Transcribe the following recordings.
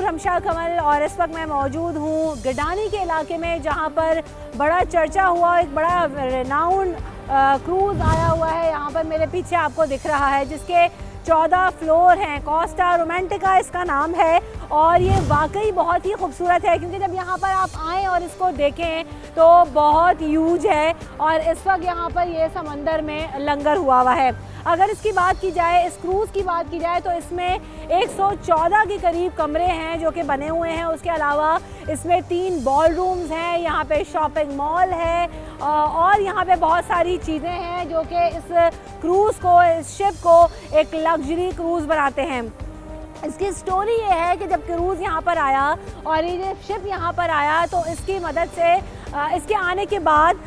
हमशा कमल और इस वक्त मैं मौजूद हूँ गडानी के इलाके में, जहाँ पर बड़ा चर्चा हुआ एक बड़ा रेनाउंड क्रूज़ आया हुआ है। यहाँ पर मेरे पीछे आपको दिख रहा है, जिसके 14 फ्लोर हैं। कोस्टा रोमांटिका इसका नाम है और ये वाकई बहुत ही खूबसूरत है, क्योंकि जब यहाँ पर आप आएँ और इसको देखें तो बहुत ह्यूज है और इस वक्त यहाँ पर ये समंदर में लंगर हुआ है। अगर इसकी बात की जाए, इस क्रूज़ की बात की जाए, तो इसमें 114 के करीब कमरे हैं जो कि बने हुए हैं। उसके अलावा इसमें 3 बॉल रूम्स हैं, यहाँ पे शॉपिंग मॉल है और यहाँ पे बहुत सारी चीज़ें हैं जो कि इस क्रूज़ को, इस शिप को एक लग्जरी क्रूज़ बनाते हैं। इसकी स्टोरी ये है कि जब क्रूज़ यहाँ पर आया और ये शिप यहाँ पर आया, तो इसकी मदद से इसके आने के बाद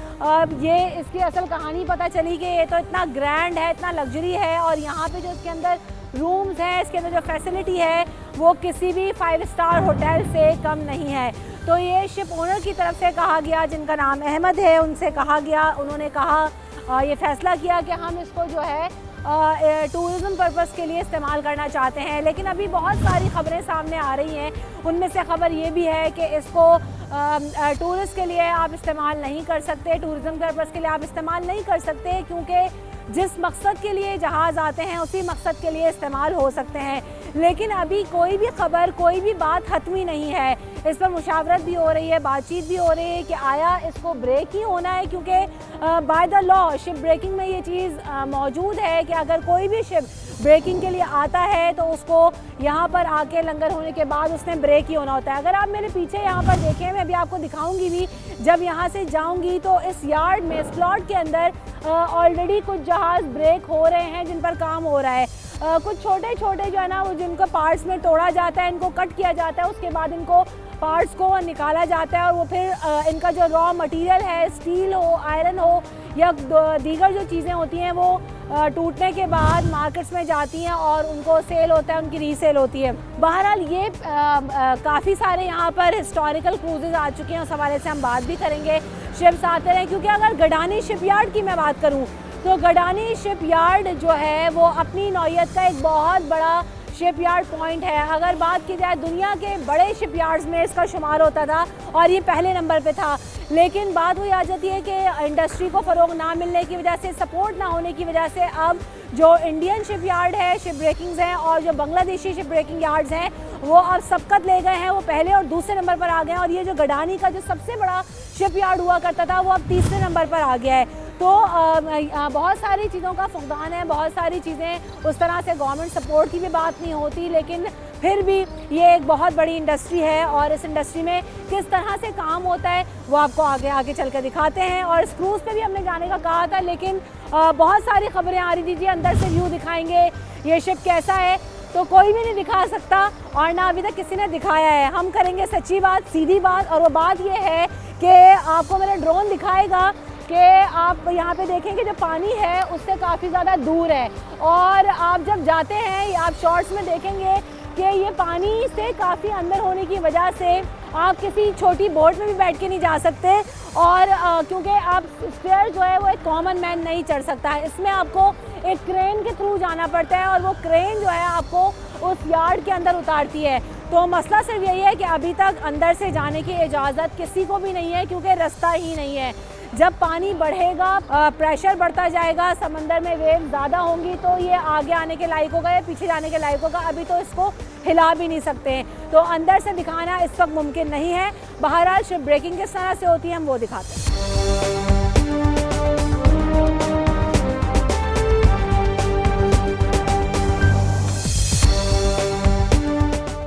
ये इसकी असल कहानी पता चली कि ये तो इतना ग्रैंड है, इतना लग्जरी है और यहाँ पे जो इसके अंदर रूम्स हैं, इसके अंदर जो फैसिलिटी है वो किसी भी 5 स्टार होटल से कम नहीं है। तो ये शिप ओनर की तरफ से कहा गया, जिनका नाम अहमद है, उनसे कहा गया, उन्होंने कहा ये फ़ैसला किया कि हम इसको जो है टूरिज़म पर्पज़ के लिए इस्तेमाल करना चाहते हैं। लेकिन अभी बहुत सारी ख़बरें सामने आ रही हैं, उनमें से ख़बर ये भी है कि इसको टूरिस्ट के लिए आप इस्तेमाल नहीं कर सकते, टूरिज़म पर्पज़ के लिए आप इस्तेमाल नहीं कर सकते, क्योंकि जिस मकसद के लिए जहाज़ आते हैं उसी मकसद के लिए इस्तेमाल हो सकते हैं। लेकिन अभी कोई भी ख़बर, कोई भी बात हतमी नहीं है। इस पर मुशावरत भी हो रही है, बातचीत भी हो रही है कि आया इसको ब्रेक ही होना है, क्योंकि by the law ship breaking में ये चीज़ मौजूद है कि अगर कोई भी शिप ब्रेकिंग के लिए आता है तो उसको यहाँ पर आके लंगर होने के बाद उसने ब्रेक ही होना होता है। अगर आप मेरे पीछे यहाँ पर देखें, मैं अभी आपको दिखाऊंगी भी, जब यहाँ से जाऊँगी तो इस यार्ड में, इस प्लॉट के अंदर ऑलरेडी कुछ जहाज़ ब्रेक हो रहे हैं जिन पर काम हो रहा है। कुछ छोटे छोटे जो है ना, वो जिनको पार्ट्स में तोड़ा जाता है, इनको कट किया जाता है, उसके बाद इनको पार्ट्स को निकाला जाता है और वो फिर इनका जो रॉ मटेरियल है, स्टील हो, आयरन हो या दीगर जो चीज़ें होती हैं, वो टूटने के बाद मार्केट्स में जाती हैं और उनको सेल होता है, उनकी रीसेल होती है। बहरहाल ये काफ़ी सारे यहाँ पर हिस्टोरिकल क्रूजेज़ आ चुके हैं, उस हवाले से हम बात भी करेंगे। शिप्स आते रहे, क्योंकि अगर गडानी शिपयार्ड की मैं बात करूँ तो गडानी शिपयार्ड जो है वो अपनी नौयत का एक बहुत बड़ा शिपयार्ड पॉइंट है। अगर बात की जाए दुनिया के बड़े शिपयार्ड्स में इसका शुमार होता था और ये पहले नंबर पे था। लेकिन बात वही आ जाती है कि इंडस्ट्री को फ़रोग ना मिलने की वजह से, सपोर्ट ना होने की वजह से अब जो इंडियन शिपयार्ड है, शिप ब्रेकिंग्स हैं, और जो बांग्लादेशी शिप ब्रेकिंग यार्ड्स हैं वो अब सबकत ले गए हैं, वो पहले और दूसरे नंबर पर आ गए हैं। और ये जो गडानी का जो सबसे बड़ा शिपयार्ड हुआ करता था वो अब तीसरे नंबर पर आ गया है। तो बहुत सारी चीज़ों का फुकदान है, बहुत सारी चीज़ें उस तरह से गवर्नमेंट सपोर्ट की भी बात नहीं होती, लेकिन फिर भी ये एक बहुत बड़ी इंडस्ट्री है और इस इंडस्ट्री में किस तरह से काम होता है वो आपको आगे चल कर दिखाते हैं। और इस क्रूज़ पे भी हमने जाने का कहा था, लेकिन बहुत सारी खबरें आ रही थी जी अंदर से व्यू दिखाएंगे, ये शिप कैसा है, तो कोई भी नहीं दिखा सकता और ना अभी तक किसी ने दिखाया है। हम करेंगे सच्ची बात, सीधी बात, और वो बात ये है कि आपको मेरा ड्रोन दिखाएगा कि आप यहाँ पे देखें कि जो पानी है उससे काफ़ी ज़्यादा दूर है, और आप जब जाते हैं, आप शॉर्ट्स में देखेंगे कि ये पानी से काफ़ी अंदर होने की वजह से आप किसी छोटी बोट में भी बैठ के नहीं जा सकते, और क्योंकि आप स्टेयर जो है वो एक कॉमन मैन नहीं चढ़ सकता है, इसमें आपको एक क्रेन के थ्रू जाना पड़ता है और वो क्रेन जो है आपको उस यार्ड के अंदर उतारती है। तो मसला सिर्फ यही है कि अभी तक अंदर से जाने की इजाज़त किसी को भी नहीं है, क्योंकि रास्ता ही नहीं है। जब पानी बढ़ेगा, प्रेशर बढ़ता जाएगा, समंदर में वेव ज़्यादा होंगी, तो ये आगे आने के लायक होगा या पीछे जाने के लायक होगा। अभी तो इसको हिला भी नहीं सकते हैं, तो अंदर से दिखाना इस वक्त मुमकिन नहीं है। बहरहाल शिप ब्रेकिंग किस तरह से होती है हम वो दिखाते हैं।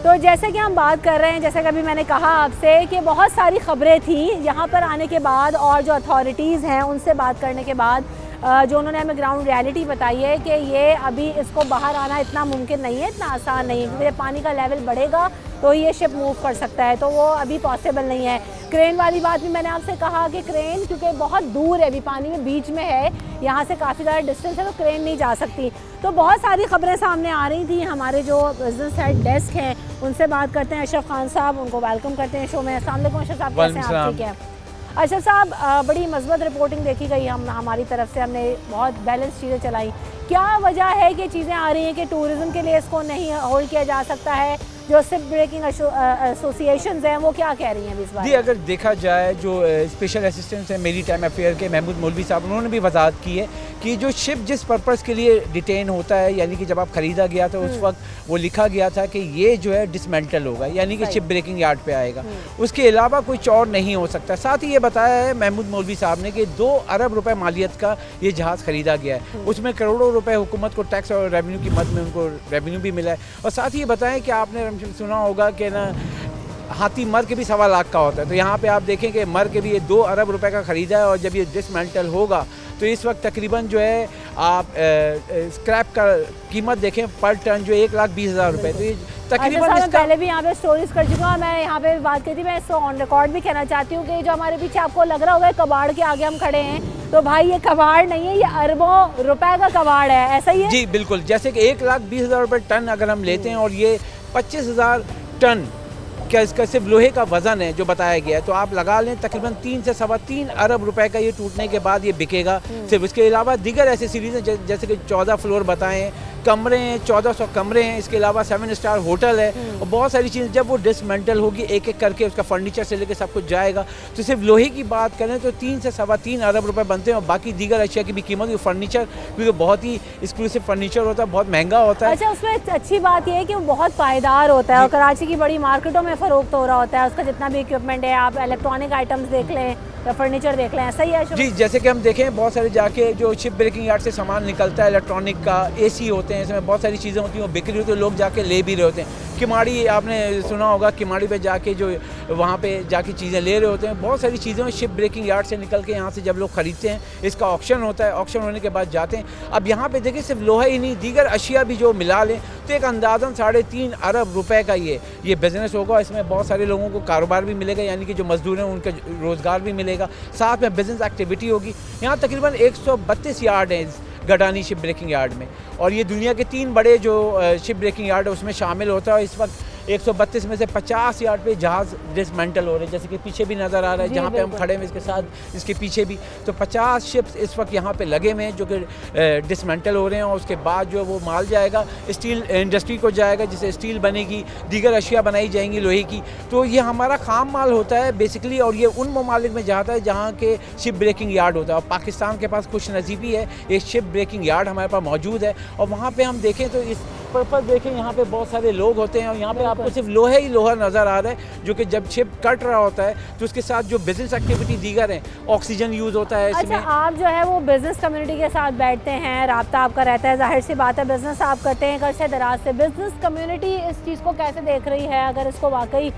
तो जैसे कि हम बात कर रहे हैं, जैसे कि अभी मैंने कहा आपसे कि बहुत सारी ख़बरें थी यहाँ पर आने के बाद, और जो अथॉरिटीज़ हैं उनसे बात करने के बाद जो उन्होंने हमें ग्राउंड रियलिटी बताई है कि ये अभी इसको बाहर आना इतना मुमकिन नहीं है, इतना आसान नहीं है, क्योंकि पानी का लेवल बढ़ेगा तो ये शिप मूव कर सकता है, तो वो अभी पॉसिबल नहीं है। क्रेन वाली बात भी मैंने आपसे कहा कि क्रेन क्योंकि बहुत दूर है, अभी पानी में बीच में है, यहाँ से काफ़ी ज़्यादा डिस्टेंस है, तो क्रेन नहीं जा सकती। तो बहुत सारी खबरें सामने आ रही थी। हमारे जो बिजनेस हेड डेस्क हैं उनसे बात करते हैं, अशरफ खान साहब, उनको वेलकम करते हैं शो में। अस्सलाम वालेकुम अशरफ साहब, कैसे हैं आप? ठीक है अशरफ साहब, बड़ी मज़बूत रिपोर्टिंग देखी गई हमारी तरफ से, हमने बहुत बैलेंस चीज़ें चलाई। क्या वजह है कि चीज़ें आ रही हैं कि टूरिज़्म के लिए इसको नहीं होल्ड किया जा सकता है, जो शिप ब्रेकिंग एसोसिएशंस हैं वो क्या कह रही हैं इस बारे जी, अगर देखा जाए जो स्पेशल असिस्टेंट हैं मेरी टाइम अफेयर के महमूद मौलवी साहब, उन्होंने भी वजाहत की है कि जो शिप जिस पर्पज़ के लिए डिटेन होता है, यानी कि जब आप ख़रीदा गया तो उस वक्त वो लिखा गया था कि ये जो है डिसमेंटल होगा, यानी कि शिप ब्रेकिंग यार्ड पे आएगा, उसके अलावा कुछ और नहीं हो सकता। साथ ही ये बताया है महमूद मौलवी साहब ने कि 2 अरब रुपए मालियत का ये जहाज़ ख़रीदा गया है, उसमें करोड़ों रुपए हुकूमत को टैक्स और रेवेन्यू की मद में उनको रेवेन्यू भी मिला है। और साथ ही ये बताएं कि आपने सुना होगा कि ना हाथी मर के भी 1.25 लाख का होता है, तो यहाँ पे आप देखें कि मर के भी ये 2 अरब रुपए का ख़रीदा है, और जब ये डिसमेंटल होगा तो इस वक्त तकरीबन जो है आप स्क्रैप का कीमत देखें पर टन जो 1,20,000 रुपए, तो ये तकरीबन इसका पहले भी यहाँ पे स्टोरीज कर चुका हूँ। मैं यहाँ पे बात करती, मैं इसको ऑन रिकॉर्ड भी कहना चाहती हूँ कि जो हमारे पीछे आपको लग रहा होगा कबाड़ के आगे हम खड़े हैं, तो भाई ये कबाड़ नहीं है, ये अरबों रुपए का कबाड़ है, ऐसा ही है? जी बिल्कुल, जैसे कि 1,20,000 रुपए टन अगर हम लेते हैं और ये 25,000 टन क्या इसका सिर्फ लोहे का वज़न है जो बताया गया है, तो आप लगा लें तकरीबन 3 से 3.25 अरब रुपए का ये टूटने के बाद ये बिकेगा। सिर्फ इसके अलावा दीगर ऐसे सीरीज़ हैं जैसे कि 14 फ्लोर बताएं, कमरे हैं, 1400 कमरे हैं, इसके अलावा 7 स्टार होटल है और बहुत सारी चीज़ें। जब वो डिसमेंटल होगी एक एक करके उसका फर्नीचर से लेकर सब कुछ जाएगा, तो सिर्फ लोहे की बात करें तो 3 से 3.25 अरब रुपए बनते हैं, और बाकी दीगर अशिया की भी कीमत, फर्नीचर क्योंकि बहुत ही एक्सक्लूसिव फर्नीचर होता है, बहुत महंगा होता है। अच्छा, उसमें अच्छी बात यह है कि वो बहुत पायदार होता है और कराची की बड़ी मार्केटों में फ़रोख्त हो रहा होता है, उसका जितना भी इक्विपमेंट है, आप इलेक्ट्रॉनिक आइटम्स देख लें या फर्नीचर देख लें, ऐसा ही है? जी, जैसे कि हम देखें बहुत सारे जाके जो शिप ब्रेकिंग यार्ड से सामान निकलता है, इलेक्ट्रॉनिक का, एसी होते हैं, इसमें बहुत सारी चीज़ें होती हैं, वो बिक्री होती है, लोग जाके ले भी रहे होते हैं। किमाड़ी आपने सुना होगा, किमाड़ी पे जाके जो वहाँ पे जाके चीज़ें ले रहे होते हैं, बहुत सारी चीज़ें शिप ब्रेकिंग यार्ड से निकल के यहाँ से जब लोग ख़रीदते हैं, इसका ऑक्शन होता है, ऑक्शन होने के बाद जाते हैं। अब यहाँ पे देखिए सिर्फ लोहा ही नहीं, दीगर अशिया भी जो मिला लें तो एक अंदाज़न 3.5 अरब रुपए का ये बिज़नेस होगा। इसमें बहुत सारे लोगों को कारोबार भी मिलेगा, यानी कि जो मजदूर हैं उनका रोज़गार भी मिलेगा, साथ में बिज़नेस एक्टिविटी होगी। यहाँ तकरीबन 132 यार्ड हैं गडानी शिप ब्रेकिंग यार्ड में, और ये दुनिया के 3 बड़े जो शिप ब्रेकिंग यार्ड है उसमें शामिल होता है। इस वक्त 132 में से 50 यार्ड पे जहाज़ डिसमेंटल हो रहे हैं, जैसे कि पीछे भी नज़र आ रहा है जहाँ पे हम खड़े हैं, इसके साथ इसके पीछे भी, तो 50 शिप्स इस वक्त यहाँ पे लगे हुए हैं जो कि डिसमेंटल हो रहे हैं, और उसके बाद जो है वो माल जाएगा स्टील इंडस्ट्री को जाएगा, जिससे स्टील बनेगी, दीगर अशिया बनाई जाएंगी लोहे की। तो ये हमारा खाम माल होता है बेसिकली, और ये उन ममालिक में जाता है जहाँ के शिप ब्रेकिंग यार्ड होता है, और पाकिस्तान के पास खुश नसीबी है, एक शिप ब्रेकिंग यार्ड हमारे पास मौजूद है। और वहाँ पर हम देखें तो इस पर्पज़ देखें, यहाँ पे बहुत सारे लोग होते हैं, और यहाँ पे आपको सिर्फ लोहे ही लोहा नज़र आ रहा है, जो कि जब शिप कट रहा होता है तो उसके साथ जो बिजनेस एक्टिविटी दीगर हैं, ऑक्सीजन यूज़ होता है इसमें। अच्छा, आप जो है वो बिज़नेस कम्युनिटी के साथ बैठते हैं, राब्ता आपका रहता है, जाहिर सी बात है बिज़नेस आप करते हैं अरसे दराज से, बिज़नेस कम्युनिटी इस चीज़ को कैसे देख रही है? अगर इसको वाकई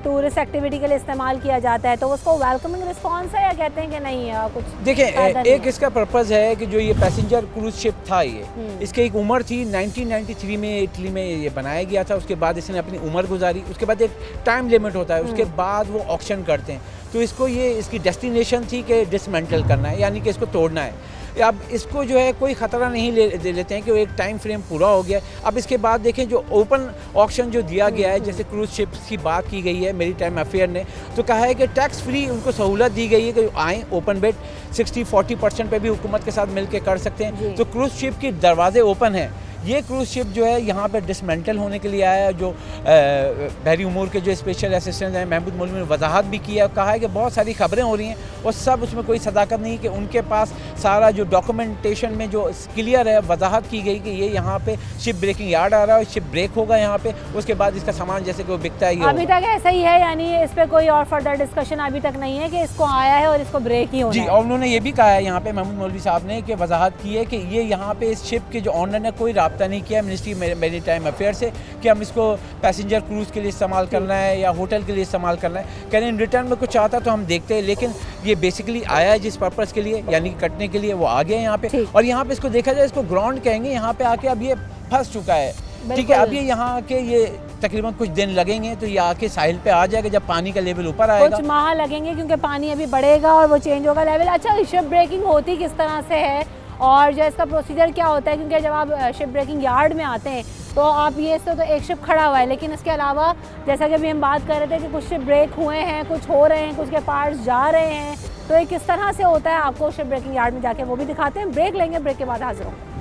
टूरिस्ट एक्टिविटी के लिए इस्तेमाल किया जाता है तो उसको वेलकमिंग रिस्पॉन्स है, या कहते हैं कि नहीं है कुछ? देखिए, एक इसका पर्पज़ है कि जो ये पैसेंजर क्रूज शिप था, ये इसकी एक उम्र थी, 1993 में इटली में ये बनाया गया था, उसके बाद इसने अपनी उम्र गुजारी, उसके बाद एक टाइम लिमिट होता है, उसके बाद वो ऑक्शन करते हैं। तो इसको ये इसकी डेस्टिनेशन थी कि डिसमेंटल करना है, यानी कि इसको तोड़ना है। अब इसको जो है कोई ख़तरा नहीं ले लेते हैं कि वो एक टाइम फ्रेम पूरा हो गया। अब इसके बाद देखें जो ओपन ऑक्शन जो दिया गया है, जैसे क्रूज़ शिप्स की बात की गई है मेरी टाइम अफेयर ने, तो कहा है कि टैक्स फ्री उनको सहूलत दी गई है कि आएँ, ओपन बेड 60-40% पे भी हुकूमत के साथ मिल के कर सकते हैं। तो क्रूज़ शिप की दरवाजे ओपन हैं। ये क्रूज़ शिप जो है यहाँ पे डिसमेंटल होने के लिए आया है। जो बहरी उमूर के जो स्पेशल असिस्टेंट हैं महमूद मौलवी ने वजाहत भी की है, कहा है कि बहुत सारी खबरें हो रही हैं और सब उसमें कोई सदाकत नहीं, कि उनके पास सारा जो डॉक्यूमेंटेशन में जो क्लियर है, वजाहत की गई कि ये यहाँ पे शिप ब्रेकिंग यार्ड आ रहा है, शिप ब्रेक होगा यहाँ पे, उसके बाद इसका सामान जैसे कि वो बिकता है। अभी तक ऐसा ही है, यानी इस पर कोई और फर्दर डिस्कशन अभी तक नहीं है कि इसको आया है और इसको ब्रेक ही होना है? जी, और उन्होंने ये भी कहा है यहाँ पे महमूद मौलवी साहब ने कि वजाहत की है कि ये यहाँ पे इस शिप के जो ऑनर ने कोई रब्ता नहीं किया मिनिस्ट्री मेरी टाइम अफेयर से कि हम इसको पैसेंजर क्रूज़ के लिए इस्तेमाल करना है या होटल के लिए इस्तेमाल करना है। कह रहे हैं रिटर्न में कुछ आता तो हम देखते हैं, लेकिन ये बेसिकली आया है जिस पर्पज़ के लिए, यानी कटने के लिए, वो आ गया यहाँ पे। और यहाँ पे इसको देखा जाए, इसको ग्राउंड कहेंगे, यहाँ पे आके अब ये फंस चुका है, ठीक है। अब ये यहाँ के ये तकरीबन कुछ दिन लगेंगे तो ये आके साहिल पे आ जाएगा जब पानी का लेवल ऊपर आएगा। कुछ माह लगेंगे क्योंकि पानी अभी बढ़ेगा और वो चेंज होगा लेवल। अच्छा, शिप ब्रेकिंग होती किस तरह से है और जो इसका प्रोसीजर क्या होता है? क्योंकि जब आप शिप ब्रेकिंग यार्ड में आते हैं तो आप ये तो एक शिप खड़ा हुआ है, लेकिन इसके अलावा जैसा कि अभी हम बात कर रहे थे कि कुछ शिप ब्रेक हुए हैं, कुछ हो रहे हैं, कुछ के पार्ट्स जा रहे हैं, तो ये किस तरह से होता है आपको शिप ब्रेकिंग यार्ड में जाके वो भी दिखाते हैं। ब्रेक लेंगे, ब्रेक के बाद हाजिर होंगे।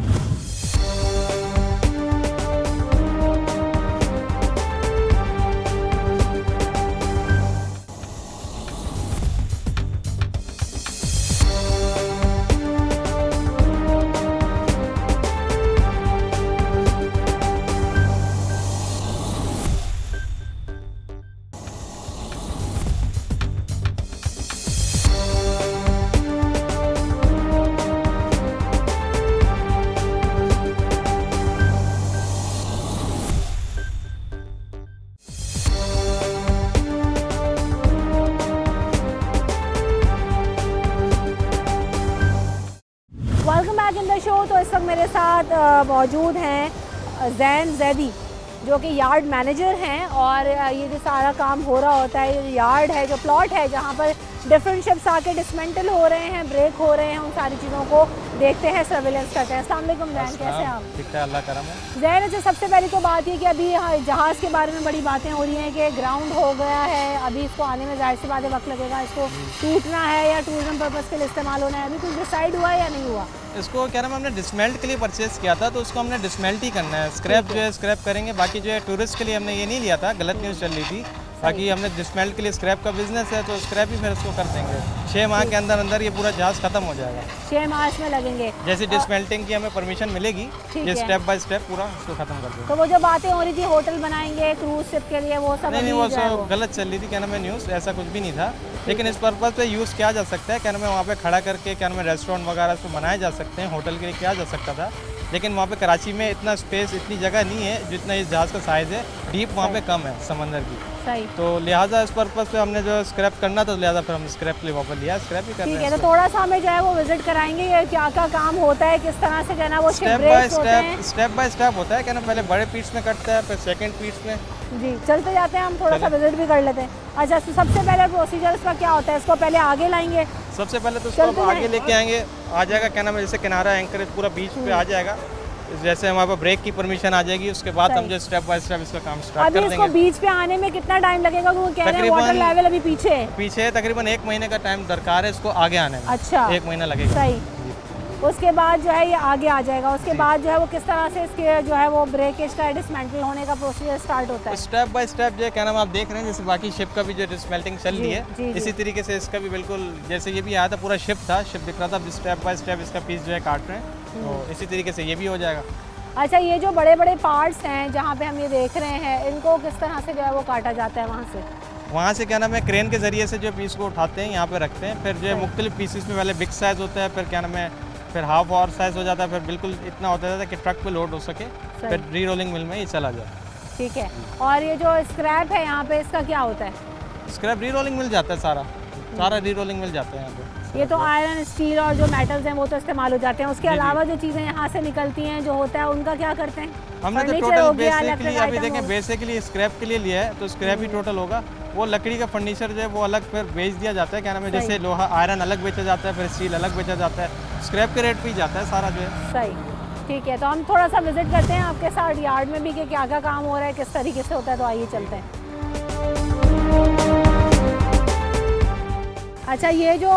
Welcome back in the show. तो इस वक्त मेरे साथ मौजूद हैं जैन जैदी, जो कि यार्ड मैनेजर हैं। और ये जो सारा काम हो रहा होता है, ये यार्ड है, जो प्लॉट है जहाँ पर डिफरेंट शिप्स आके डिसमेंटल हो रहे हैं, ब्रेक हो रहे हैं, उन सारी चीज़ों को देखते हैं, सर्विलेंस करते हैं। अस्सलाम वालेकुम जैन, कैसे हैं आप? ठीक है, अल्लाह करम है। जैन, अच्छा सबसे पहले तो बात ये कि अभी जहाज़ के बारे में बड़ी बातें हो रही हैं कि ग्राउंड हो गया है, अभी इसको आने में जाहिर सी बात है वक्त लगेगा, इसको टूटना है या टूरिज्म पर्पज़ के लिए इस्तेमाल होना है, अभी कुछ डिसाइड हुआ है या नहीं हुआ? इसको क्या नाम है, हमने डिसमेल्ट के लिए परचेज़ किया था, तो उसको हमने डिसमेल्ट ही करना है। स्क्रैप जो है स्क्रैप करेंगे, बाकी जो है टूरिस्ट के लिए हमने ये नहीं लिया था, गलत न्यूज़ चल रही थी। बाकी हमने डिसमेल्ट के लिए स्क्रैप का बिजनेस है, तो स्क्रैप ही फिर इसको कर देंगे। 6 माह के अंदर अंदर ये पूरा जहाज़ खत्म हो जाएगा। 6 माह इसमें लगेंगे। जैसे डिसमेल्टिंग की हमें परमिशन मिलेगी, ठीक ये है। स्टेप बाय स्टेप पूरा इसको खत्म कर देंगे। तो वो जो बातें हो रही थी होटल बनाएंगे क्रूज शिप के लिए, वो सब नहीं, अभी वो जो है सब गलत चल रही थी, क्या नाम है न्यूज़, ऐसा कुछ भी नहीं था। लेकिन इस पर्पज़ पे यूज़ किया जा सकता है, क्या नाम है, वहाँ पे खड़ा करके क्या नाम है रेस्टोरेंट वगैरह इसको बनाए जा सकते हैं, होटल के लिए किया जा सकता था। लेकिन वहाँ पे कराची में इतना स्पेस, इतनी जगह नहीं है जितना इस जहाज़ का साइज़ है, डीप वहाँ पे कम है समंदर की, सही। तो लिहाजा इस पर्पज़ पे हमने जो स्क्रैप करना था, लिहाजा फिर हम स्क्रैप के लिए वापस लिया, स्क्रैप ही कर ठीक रहे है, हैं। तो थोड़ा सा हमें जो है वो विजिट कराएंगे, ये क्या क्या काम होता है, किस तरह से जो है ना वो शिप स्टेप बाय ब्रेक्स होते हैं। स्टेप बाय स्टेप होता है, क्या ना, पहले बड़े पीस में कटता है, फिर सेकंड पीस में। जी, चलते जाते हैं, हम थोड़ा सा विजिट भी कर लेते हैं। अच्छा, तो सबसे पहले प्रोसीजर इसका क्या होता है? इसको पहले आगे लाएंगे? सबसे पहले तो इसको चलते आप आगे जाएं। लेके आएंगे, आ जाएगा क्या नाम है, जैसे किनारा एंकरेज पूरा बीच पे आ जाएगा। जैसे हमारे पास ब्रेक की परमिशन आ जाएगी, उसके बाद हम जो स्टेप बाय स्टेप इसका काम स्टार्ट अभी कर इसको देंगे। बीच पे आने में कितना टाइम लगेगा? वो कह रहे हैं वाटर तकरीबन- लेवल अभी पीछे है। पीछे तकरीबन 1 महीने का टाइम दरकार है इसको आगे आने में। अच्छा, 1 महीना लगेगा। सही। उसके बाद जो है ये आगे आ जाएगा, उसके बाद जो है वो किस तरह से इसके जो है वो ब्रेकेज का डिसमेंटल होने का प्रोसीजर स्टार्ट होता है? स्टेप बाय स्टेप जो है क्या नाम आप देख रहे हैं, जैसे बाकी शिप का भी जो डिसमेल्टिंग चल रही जी, है, जी। इसी तरीके से इसका भी बिल्कुल, जैसे ये भी आया था पूरा शिप था, शिप दिख रहा था, स्टेप बाय स्टेप इसका पीस जो है काट रहे हैं, तो इसी तरीके से ये भी हो जाएगा। अच्छा, ये जो बड़े बड़े पार्ट्स हैं जहाँ पे हम ये देख रहे हैं, इनको किस तरह से जो है वो काटा जाता है वहाँ से? वहाँ से क्या नाम है क्रेन के ज़रिए से जो पीस को उठाते हैं, यहाँ पे रखते हैं, फिर जो है मुख्तलिफ पीसेस में पहले बिग साइज़ होता है, फिर क्या नाम है, फिर हाफ और साइज़ हो जाता है, फिर बिल्कुल इतना होता है कि ट्रक पे लोड हो सके, फिर री रोलिंग मिल में ये चला जाए। ठीक है। और ये जो स्क्रैप है यहाँ पे, इसका क्या होता है? स्क्रैप री रोलिंग मिल जाता है, सारा री रोलिंग मिल जाता है यहाँ पे। ये तो आयरन, स्टील और जो मेटल्स हैं वो तो इस्तेमाल हो जाते हैं, उसके अलावा जो चीज़ें यहाँ से निकलती हैं जो होता है उनका क्या करते हैं? हमने तो फर्नीचर हो टोटल गया, बेसिकली इलेक्ट्रिक अभी आइटम देखें हो- बेसिकली स्क्रैप के लिए लिया है, तो स्क्रैप ही टोटल होगा। वो लकड़ी का फर्नीचर जो है वो अलग फिर बेच दिया जाता है, क्या नाम है, जैसे लोहा आयरन अलग बेचा जाता है, फिर स्टील अलग बेचा जाता है, स्क्रैप के रेट पे ही जाता है सारा जो है। सही। ठीक है, तो हम थोड़ा सा विजिट करते हैं आपके साथ यार्ड में भी कि क्या क्या काम हो रहा है, किस तरीके से होता है, तो आइए चलते हैं। अच्छा, ये जो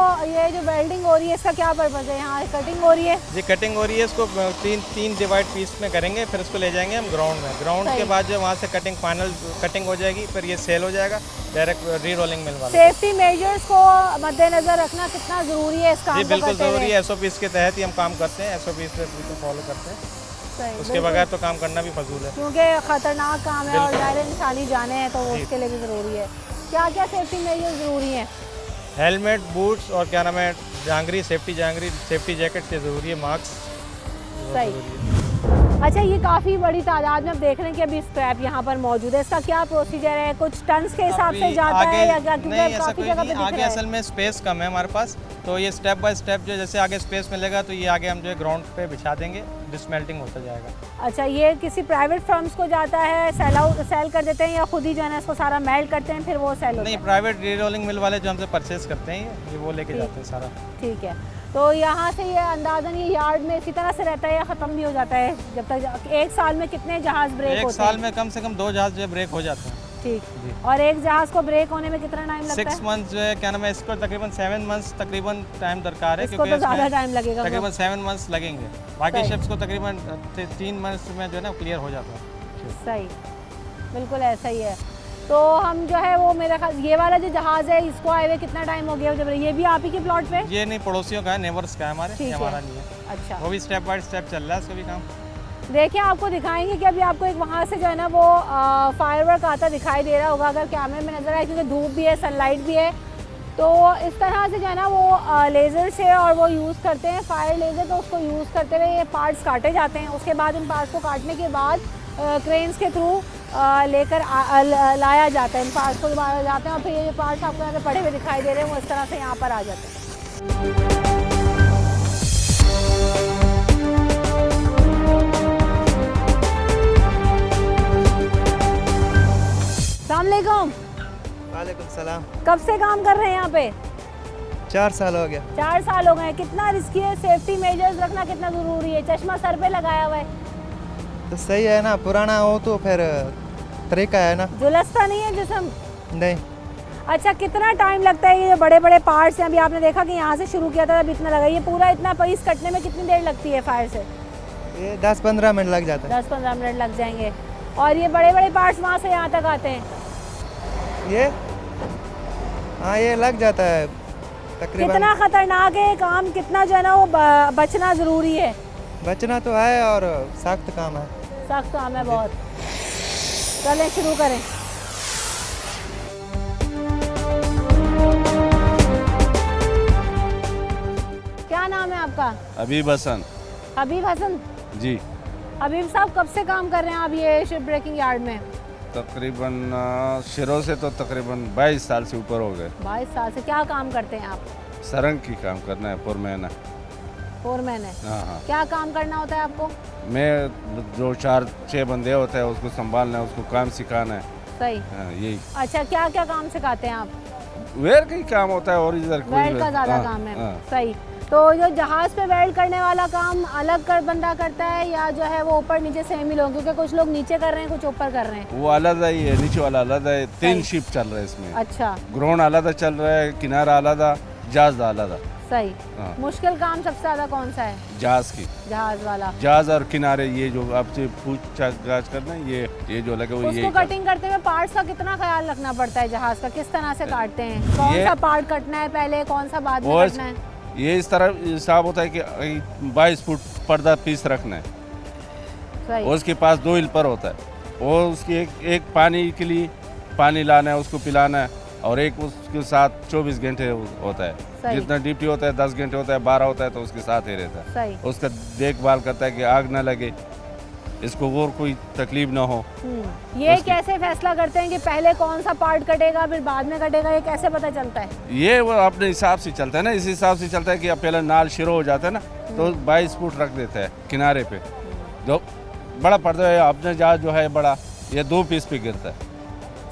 वेल्डिंग हो रही है, इसका क्या पर्पज़ है? यहाँ कटिंग हो रही है? ये कटिंग हो रही है, इसको तीन डिवाइड पीस में करेंगे, फिर इसको ले जाएंगे हम ग्राउंड में। ग्राउंड के बाद जो वहाँ से कटिंग फाइनल कटिंग हो जाएगी, फिर ये सेल हो जाएगा डायरेक्ट री रोलिंग मिल वाला। सेफ्टी मेजर्स को मद्देनजर रखना कितना ज़रूरी है इस काम जी को बिल्कुल करते हुए? ज़रूरी है, SOPs के तहत ही हम काम करते हैं, SOPs पे बिल्कुल फॉलो करते हैं, सही, उसके बिल्कुल। बगैर तो काम करना भी फजूल है। क्योंकि ख़तरनाक काम है और ज़ाहिर इंसानी जाने हैं, तो उसके लिए भी ज़रूरी है। क्या क्या सेफ्टी मेजर्स ज़रूरी हैं? हेलमेट, बूट्स और क्या नाम है जांगरी, सेफ्टी जैकेट से ज़रूरी है, मास्क सही। अच्छा, ये काफ़ी बड़ी तादाद में आप देख रहे हैं कि अभी स्क्रैप यहाँ पर मौजूद है, इसका क्या प्रोसीजर है? कुछ टन्स के हिसाब से जाता है या क्या? क्योंकि नहीं, ऐसा काफ़ी कोई जगह पे नहीं, दिख आगे रहा है। असल में स्पेस कम है हमारे पास, तो ये स्टेप बाय स्टेप जो जैसे आगे स्पेस मिलेगा तो ये आगे हम जो है ग्राउंड पे बिछा देंगे, डिसमेल्टिंग होता जाएगा। अच्छा, ये किसी प्राइवेट फर्म्स को जाता है, सेल कर देते हैं, या खुद ही जो है ना इसको सारा मेल्ट करते हैं फिर वो सेल होता नहीं, है? प्राइवेट री रोलिंग मिल वाले जो हमसे परचेज करते हैं ये वो लेके जाते हैं सारा। ठीक है, तो यहाँ से ये अंदाज़न ये यार्ड में इसी तरह से रहता है या ख़त्म भी हो जाता है? जब तक 1 साल में कितने जहाज़ ब्रेक एक होते साल हैं? में कम से कम 2 जहाज जो है ब्रेक हो जाते हैं। ठीक। जी। और एक जहाज़ को ब्रेक होने में कितना टाइम लगता 6 है? मंथ्स जो है क्या नाम है, इसको तकरीबन 7 मंथ्स तकरीबन टाइम दरकार है, इसको तो ज़्यादा इसमें टाइम लगेगा। तकरीबन 7 मंथ्स लगेंगे, बाकी सही। शिप्स को तकरीबन 3 मंथ्स में जो है ना क्लियर हो जाता है। सही, बिल्कुल ऐसा ही है। तो हम जो है वो मेरा ख्याल ये वाला जो जहाज़ है इसको आए हुए कितना टाइम हो गया? जब ये भी आप ही के प्लॉट पे? ये नहीं, पड़ोसियों का है, नेबर्स का है हमारे, ठीक ये है। हमारा नहीं है। अच्छा, वो भी स्टेप बाय स्टेप चल रहा है इसका भी काम। देखिए आपको दिखाएंगे कि अभी आपको एक वहाँ से जो है ना वो फायरवर्क आता दिखाई दे रहा होगा, अगर कैमरे में नज़र आए, क्योंकि धूप भी है, सनलाइट भी है। तो इस तरह से जो है ना वो लेज़र से और वो यूज़ करते हैं फायर लेज़र, तो उसको यूज़ करते हुए ये पार्ट्स काटे जाते हैं। उसके बाद इन पार्ट्स को काटने के बाद क्रेन्स के थ्रू लेकर लाया जाता है, इन पार्ट्स को दोबारा जाते हैं और फिर ये पार्ट्स आपको यहाँ पे पड़े हुए दिखाई दे रहे हैं वो इस तरह से यहाँ पर आ जाते हैं। कब से काम कर रहे हैं यहाँ पे? 4 साल हो गया। 4 साल हो गए। कितना रिस्की है, सेफ्टी मेजर्स रखना कितना ज़रूरी है? चश्मा सर पे लगाया हुआ है तो सही है ना, पुराना हो तो फिर तरीका है ना। झुलसता नहीं है जिसम? नहीं, अच्छा, कितना टाइम लगता है? ये जो बड़े बड़े पार्ट्स हैं, अभी आपने देखा कि यहाँ से शुरू किया था, अभी इतना लगा, ये पूरा इतना पीस कटने में कितनी देर लगती है फायर से? ये 10-15 मिनट लग जाता है। 10-15 मिनट लग जाएंगे। और ये बड़े बड़े पार्ट्स वहाँ से यहाँ तक आते हैं? ये हाँ, ये लग जाता है तकरीबन। कितना खतरनाक है काम, कितना जो है ना वो बचना ज़रूरी है। बचना तो है और सख्त काम है। सख्त काम है बहुत। चलें शुरू करें। क्या नाम है आपका? हबीब हसन। हबीब हसन जी, हबीब साहब, कब से काम कर रहे हैं आप ये शिप ब्रेकिंग यार्ड में? तकरीबन शुरू से तो तकरीबन 22 साल से ऊपर हो गए। 22 साल से। क्या काम करते हैं आप? सरंग की काम करना है, पुरमैन है। फोरमैन है। हाँ हाँ। क्या काम करना होता है आपको? मैं जो 4-6 बंदे होते हैं उसको संभालना है, उसको काम सिखाना है। सही। हाँ, यही अच्छा, क्या क्या काम सिखाते हैं आप? वेयर का ही काम होता है और इधर वेल्ड का ज़्यादा काम है। सही। तो जो जहाज़ पे वेल्ड करने वाला काम अलग कर बंदा करता है या जो है वो ऊपर नीचे सेम ही लोग? क्योंकि कुछ लोग नीचे कर रहे हैं, कुछ ऊपर कर रहे हैं। वो अलग ही है, नीचे वाला अलग है। 3 सही। शिप चल रहे हैं इसमें। अच्छा। ग्रोन अलग चल रहा है, किनारा अलग, जहाज अलग। सही। हाँ। मुश्किल काम सबसे ज़्यादा कौन सा है? जहाज की, जहाज़ वाला। जहाज और किनारे, ये जो आपसे पूछताछ करना है, ये जो लगे वो उसको यही कटिंग करते हुए पार्ट्स का कितना ख्याल रखना पड़ता है? जहाज़ का किस तरह से काटते हैं? कौन ये- सा पार्ट कटना है पहले, कौन सा बाद में और कटना है? ये इस तरह हिसाब होता है कि 22 फुट पर्दा पीस रखना है। सही। उसके पास 2 हेल्पर होता है, वो उसकी एक पानी के लिए पानी लाना है, उसको पिलाना है, और एक उसके साथ 24 घंटे होता है। सही। जितना ड्यूटी होता है 10 घंटे होता है, 12 होता है, तो उसके साथ ही रहता है। सही। उसका देखभाल करता है कि आग ना लगे, इसको और कोई तकलीफ ना हो। ये उसकी- कैसे फैसला करते हैं कि पहले कौन सा पार्ट कटेगा फिर बाद में कटेगा? ये कैसे पता चलता है? ये वो अपने हिसाब से चलता है ना, इस हिसाब से चलता है कि अब पहले नाल शुरू हो जाता है ना, तो 22 फुट रख देता है किनारे पे। जो बड़ा पर्दा है अपने जहाज जो है बड़ा, ये 2 पीस पे गिरता है,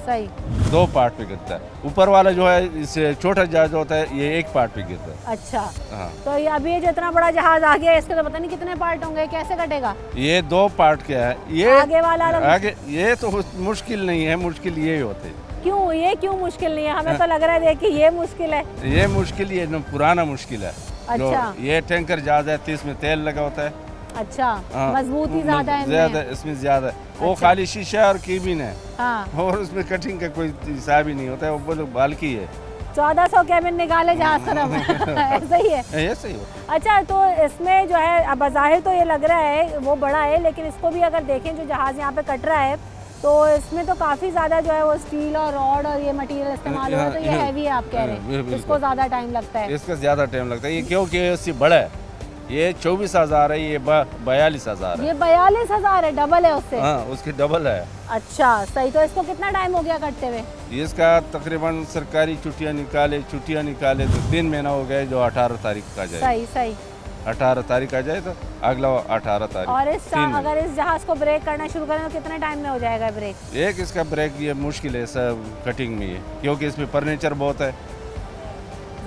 सही। 2 पार्ट पे गिरता है। ऊपर वाला जो है इससे छोटा जहाज होता है, ये 1 पार्ट पे गिरता है। अच्छा। हाँ, तो ये अभी ये जो इतना बड़ा जहाज आ गया है, इसके तो पता नहीं कितने पार्ट होंगे, कैसे कटेगा? ये 2 पार्ट क्या है, ये आगे वाला अलग? आगे ये तो मुश्किल नहीं है, मुश्किल ये होते हैं। क्यों? ये क्यों मुश्किल नहीं है? हमें तो लग रहा है देख कि ये मुश्किल है। ये मुश्किल, ये न पुराना मुश्किल है। जो अच्छा। ये टैंकर जहाज है, 30 में तेल लगा होता है। अच्छा। हाँ, मजबूती ज़्यादा है ज़्यादा, इनमें। इसमें ज़्यादा है। वो अच्छा। खाली शीशा और केबिन है, हाँ। और उसमें कटिंग का कोई हिसाब ही नहीं होता है, वो बोलो बाल्की है। 1400 केबिन निकाले जहाज खत्म। ऐसा ही है। ऐसे ही होता है। अच्छा, तो इसमें जो है अब बाज़ाहिर तो ये लग रहा है वो बड़ा है, लेकिन इसको भी अगर देखें जो जहाज़ यहाँ पे कट रहा है, तो इसमें तो काफ़ी ज़्यादा जो है वो स्टील और रॉड और ये मटीरियल इस्तेमाल हो रहा है, तो ये हैवी है आप कह रहे हैं। बिल्कुल। इसको ज़्यादा टाइम लगता है। इसका ज़्यादा टाइम लगता है, ये क्योंकि इससे बड़ा है। ये 24,000 है, ये 42,000 है। ये 42,000 है, डबल है उससे। हाँ, उसकी डबल है। अच्छा, सही। तो इसको कितना टाइम हो गया कटते हुए? इसका तकरीबन सरकारी छुट्टियाँ निकाले तो 3 महीना हो गए, जो 18 तारीख का जाए। सही सही। 18 तारीख आ जाए तो अगला 18 तारीख। और अगर इस जहाज को ब्रेक करना शुरू करें तो कितने टाइम में हो जाएगा ब्रेक? एक इसका ब्रेक ये मुश्किल है सब कटिंग में, ये क्योंकि इसमें फर्नीचर बहुत है,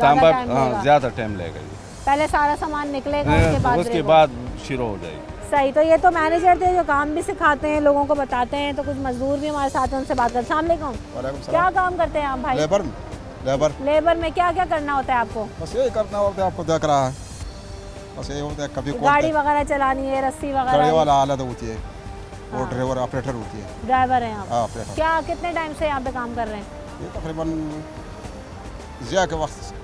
तांबा। टाइम हाँ, लेगा। ज़्यादा टाइम लगेगा ये। पहले सारा सामान निकलेगा, उसके बाद ब्रेक होगा। शुरू हो जाएगी। सही। तो ये तो मैनेजर थे जो काम भी सिखाते हैं, लोगों को बताते हैं, तो कुछ मजदूर भी हमारे साथ हैं, उनसे बात करते हैं। अस्सलाम वालेकुम। वालेकुम क्या सलाम। काम करते हैं आप भाई? लेबर लेबर में क्या क्या करना होता है आपको? बस यही करना होता है, आपको देख रहा है, बस यही होता है। कभी गाड़ी वगैरह चलानी है, रस्सी गाड़ी वगैरह? वाला आलत होती है, और ड्राइवर ऑपरेटर होती है। ड्राइवर हैं आप? हाँ, ऑपरेटर। क्या कितने टाइम से यहाँ पे काम कर रहे हैं? ये तकरीबन ज़िया के वक्त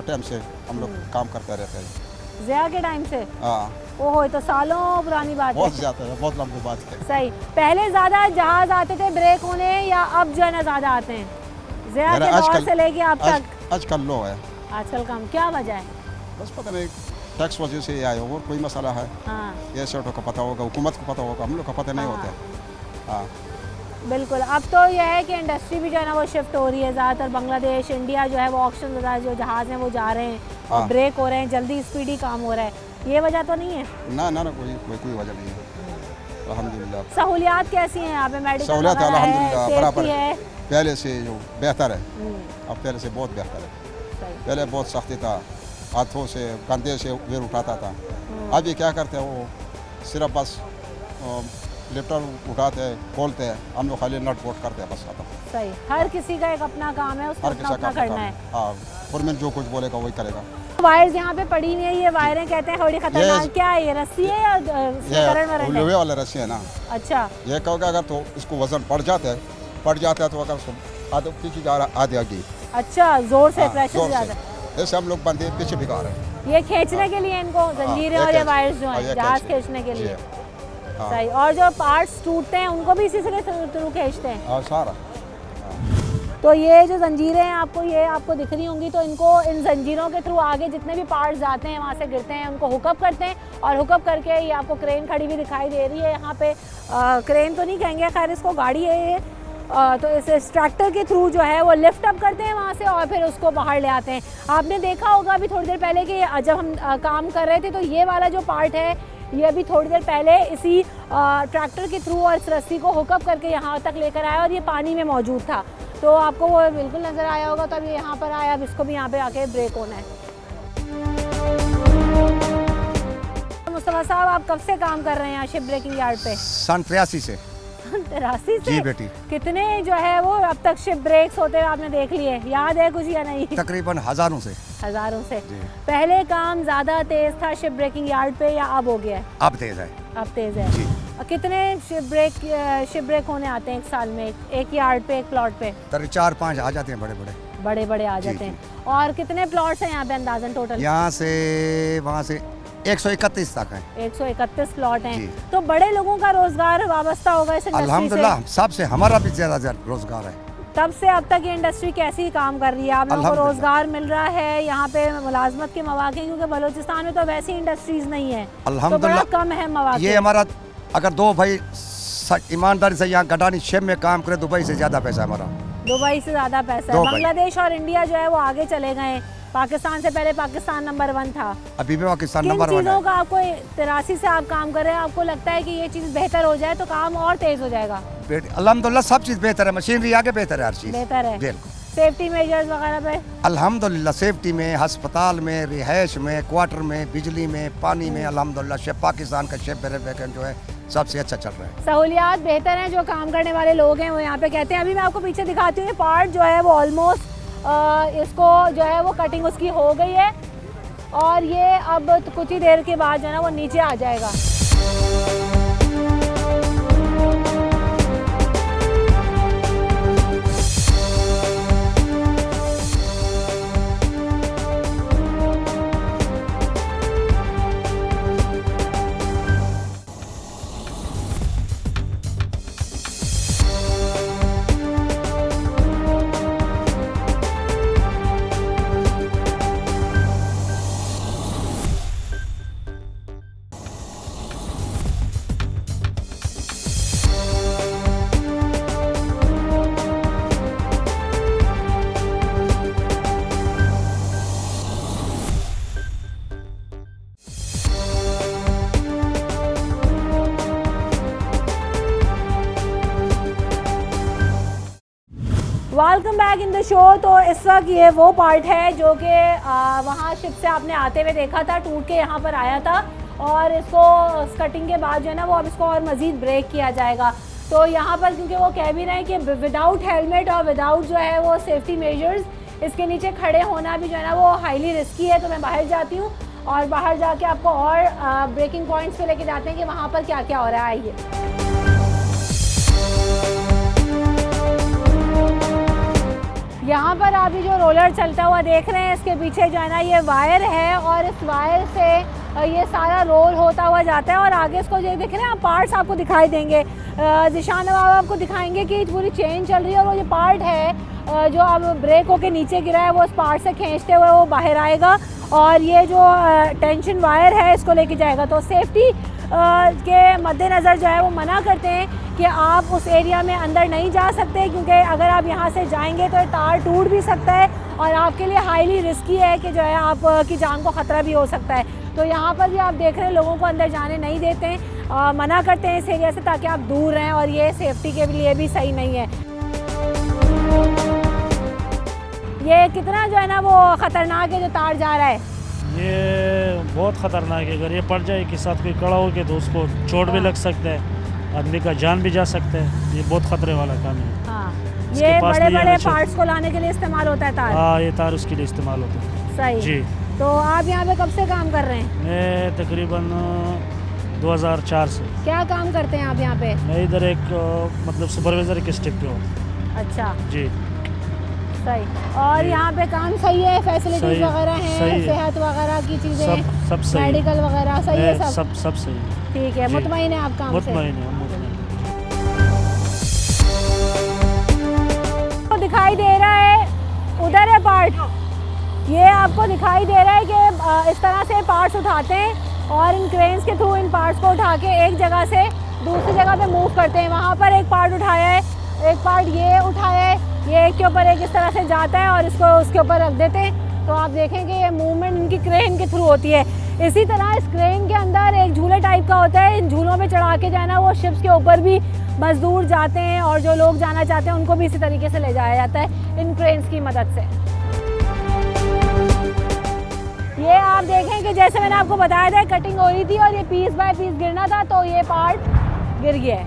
टाइम से हम लोग काम करते रहते हैं। ज़िया के टाइम से? हाँ, ओहो, ये तो सालों पुरानी बात बहुत है। ज़्यादा है, बहुत लंबी बात है। सही। पहले ज़्यादा जहाज आते थे ब्रेक होने, या अब जो है ना ज़्यादा आते हैं? ज़िया के दौर से लेके अब तक आजकल लो है, आजकल कम। क्या वजह है? बस पता नहीं, टैक्स वजह से ये आए, और कोई मसला है? हाँ, ये सेठों का पता होगा, हुकूमत को पता होगा, हम लोग का पता नहीं होता। हाँ, बिल्कुल। अब तो यह है कि इंडस्ट्री भी जो है ना वो शिफ्ट हो रही है, ज़्यादातर बांग्लादेश, इंडिया जो है वो ऑक्शन जो जहाज़ हैं वो जा रहे हैं और हाँ। ब्रेक हो रहे हैं, जल्दी स्पीडी काम हो रहा है। ये वजह तो नहीं है? ना ना ना, कोई वजह नहीं है। अल्हम्दुलिल्लाह। सहूलियात कैसी हैं यहाँ पे? मेडिकल सहूलियत वगैरह है, अल्हम्दुलिल्लाह बराबर सेफ्टी है? पहले से जो बेहतर है, अब पहले से बहुत बेहतर है। सही। पहले बहुत सख्ती था, हाथों से कंधे से वेर उठाता था। अभी क्या करते हैं वो सिर्फ बस लिफ्टर उठाते हैं, खोलते हैं, हम लोग खाली नट बोल्ट करते हैं, बस खत्म। सही। हर किसी का एक अपना काम है, उसको हर अपना किसी अपना का करना है। हाँ, फॉरमैन जो कुछ बोलेगा वही करेगा। वायर्स यहाँ पे पड़ी हुई है, ये वायरें कहते हैं थोड़ी खतरनाक। क्या है ये, रस्सी है या इसमें ये करंट वरंट है? लोहे वाला रस्सी है ना, अच्छा। ये कहोगे अगर तो इसको वजन पड़ जाता है तो अगर उसको आधे पीछे जा रहा आधे आगे। अच्छा, जोर से, हाँ, प्रेशर जोर ज़्यादा। से। ऐसे हम लोग बंदे पीछे भिगा रहे हैं। ये खींचने के लिए इनको जंजीरें और ये वायर्स जो हैं जहाज खींचने के लिए। हाँ। सही। और जो पार्ट्स टूटते हैं उनको भी इसी से थ्रू खींचते हैं? हाँ, सारा। तो ये जो जंजीरें हैं आपको दिख रही होंगी, तो इनको इन जंजीरों के थ्रू आगे जितने भी पार्ट्स जाते हैं वहाँ से गिरते हैं, उनको हुकअप करते हैं। और हुकअप करके ये आपको क्रेन खड़ी हुई दिखाई दे रही है यहाँ पे। क्रेन तो नहीं कहेंगे, खैर इसको गाड़ी है ये। तो इस ट्रैक्टर के थ्रू जो है वो लिफ्ट अप करते हैं वहाँ से और फिर उसको बाहर ले आते हैं। आपने देखा होगा अभी थोड़ी देर पहले कि जब हम काम कर रहे थे तो ये वाला जो पार्ट है ये अभी थोड़ी देर पहले इसी ट्रैक्टर के थ्रू और इस रस्सी को हुकअप करके यहाँ तक लेकर आया और ये पानी में मौजूद था, तो आपको वो बिल्कुल नज़र आया होगा। तो अब ये यहाँ पर आया, अब इसको भी यहाँ पे आके ब्रेक होना है। मुस्तफा साहब, आप कब से काम कर रहे हैं यहाँ शिप ब्रेकिंग यार्ड पे? सन 83 से। 83 से? जी बेटी। कितने जो है वो अब तक शिप ब्रेक्स होते हुए आपने देख लिए, याद है कुछ या नहीं? तकरीबन हज़ारों से। हज़ारों से। पहले काम ज़्यादा तेज़ था शिप ब्रेकिंग यार्ड पे या अब हो गया है? अब तेज़ है। अब तेज़ है। जी। कितने शिप ब्रेक होने आते हैं एक साल में, एक यार्ड पे, एक प्लॉट पे? 4-5 आ जाते हैं बड़े बड़े आ जाते हैं। और कितने प्लॉट्स हैं यहाँ पे अंदाजन टोटल? यहाँ से वहाँ से 131 तक है। 131 प्लॉट हैं। जी। तो बड़े लोगों का रोजगार वाबस्ता होगा इस इंडस्ट्री से? अल्हम्दुलिल्लाह सबसे हमारा भी ज़्यादा रोजगार है। तब से अब तक ये इंडस्ट्री कैसी काम कर रही है? आप लोगों को रोजगार मिल रहा है यहाँ पे, मुलाजमत के मौके? क्योंकि बलूचिस्तान में तो वैसी इंडस्ट्रीज नहीं है, तो बड़ा कम है मौके। ये हमारा अगर दो भाई ईमानदारी से यहाँ गडानी शिप में काम करे, दुबई से ज़्यादा पैसा हमारा। दुबई से ज़्यादा पैसा है। बांग्लादेश और इंडिया जो है वो आगे चले गए। पाकिस्तान से पहले पाकिस्तान नंबर 1 था, अभी भी पाकिस्तान किन नंबर 1 है। चीज़ों का आपको 83 से आप काम कर रहे हैं, आपको लगता है कि ये चीज़ बेहतर हो जाए तो काम और तेज़ हो जाएगा? अल्हम्दुलिल्लाह सब चीज़ बेहतर है, मशीनरी आगे बेहतर है, हर चीज़ बेहतर है। बिल्कुल। सेफ्टी मेजर्स वगैरह पे? अल्हम्दुलिल्लाह सेफ्टी में, अस्पताल में, रिहाइश में, क्वार्टर में, बिजली में, पानी में, अल्हम्दुलिल्लाह शिप पाकिस्तान का शिप जो है सबसे अच्छा चल रहा है। सहूलियात बेहतर हैं। जो काम करने वाले लोग हैं वो यहाँ पे कहते हैं। अभी मैं आपको पीछे दिखाती हूँ, पार्ट जो है वो ऑलमोस्ट इसको जो है वो कटिंग उसकी हो गई है और ये अब कुछ ही देर के बाद जो है ना वो नीचे आ जाएगा। Welcome back in the show. तो इस वक्त ये वो पार्ट है जो कि वहाँ शिप से आपने आते हुए देखा था, टूट के यहाँ पर आया था और इसको कटिंग के बाद जो है ना वो अब इसको और मज़ीद ब्रेक किया जाएगा। तो यहाँ पर क्योंकि वो कह भी रहे हैं कि विदाउट हेलमेट और विदाउट जो है वो सेफ्टी मेजर्स इसके नीचे खड़े होना भी जो है ना वो हाईली रिस्की है। तो मैं बाहर जाती हूँ और बाहर जाके आपको और ब्रेकिंग पॉइंट्स पे लेके जाते हैं कि वहाँ पर क्या क्या हो रहा है। आइए। यहाँ पर अभी जो रोलर चलता हुआ देख रहे हैं, इसके पीछे जो है ना ये वायर है और इस वायर से ये सारा रोल होता हुआ जाता है और आगे इसको जो देख रहे हैं आप पार्ट्स आपको दिखाई देंगे। जिशान नवाब आपको दिखाएंगे कि पूरी चेन चल रही है और वो जो पार्ट है जो अब ब्रेक होके नीचे गिरा है वो उस पार्ट से खींचते हुए वो बाहर आएगा और ये जो टेंशन वायर है इसको लेके जाएगा। तो सेफ्टी के मद्देनज़र जो है वो मना करते हैं कि आप उस एरिया में अंदर नहीं जा सकते, क्योंकि अगर आप यहाँ से जाएंगे तो तार टूट भी सकता है और आपके लिए हाईली रिस्की है कि जो है आपकी जान को ख़तरा भी हो सकता है। तो यहाँ पर भी आप देख रहे हैं लोगों को अंदर जाने नहीं देते हैं। मना करते हैं इस एरिया से ताकि आप दूर रहें, और ये सेफ्टी के लिए भी सही नहीं है। ये कितना जो है ना वो ख़तरनाक है जो तार जा रहा है, ये बहुत ख़तरनाक है। अगर ये पड़ जाए कि साथ कोई खड़ा हो के तो उसको चोट भी लग सकता है, आदमी का जान भी जा सकता है। ये बहुत ख़तरे वाला काम है। हाँ, इसके ये पास बड़े नहीं बड़े आना चाहिए। पार्ट्स को लाने के लिए इस्तेमाल होता है तार। हाँ, ये तार उसके लिए इस्तेमाल होता है। सही जी। तो आप यहाँ पे कब से काम कर रहे हैं? मैं तकरीबन 2004 से। क्या काम करते हैं आप यहाँ पे? मैं इधर एक मतलब सुपरवाइज़र के स्टेप पे हूँ। अच्छा, जी। सही। और जी। यहाँ पे काम सही है, फैसिलिटीज सही- वगैरह हैं, सही है। सेहत वगैरह की चीज़ें, सब सही है। मेडिकल वगैरह सही है सब? सब सही है। ठीक है, जी। मुतमईन है आप काम से? मुतमईन है, हम मुतमईन। तो दिखाई दे रहा है, उधर है पार्ट, ये आपको दिखाई दे रहा है कि इस तरह से पार्ट्स उठाते हैं और इन क्रेन्स के थ्रू इन पार्ट्स को उठा के एक जगह से दूसरी जगह पे मूव करते हैं। वहाँ पर एक पार्ट उठाया है, एक पार्ट ये उठाया है, ये एक के ऊपर एक इस तरह से जाता है और इसको उसके ऊपर रख देते हैं। तो आप देखेंगे ये मूवमेंट इनकी क्रेन के थ्रू होती है। इसी तरह इस क्रेन के अंदर एक झूले टाइप का होता है, इन झूलों पे चढ़ा के जाना, वो शिप्स के ऊपर भी मजदूर जाते हैं और जो लोग जाना चाहते हैं उनको भी इसी तरीके से ले जाया जाता है इन क्रेन्स की मदद से। ये आप देखें कि जैसे मैंने आपको बताया था कटिंग हो रही थी और ये पीस बाय पीस गिरना था, तो ये पार्ट गिर गया है।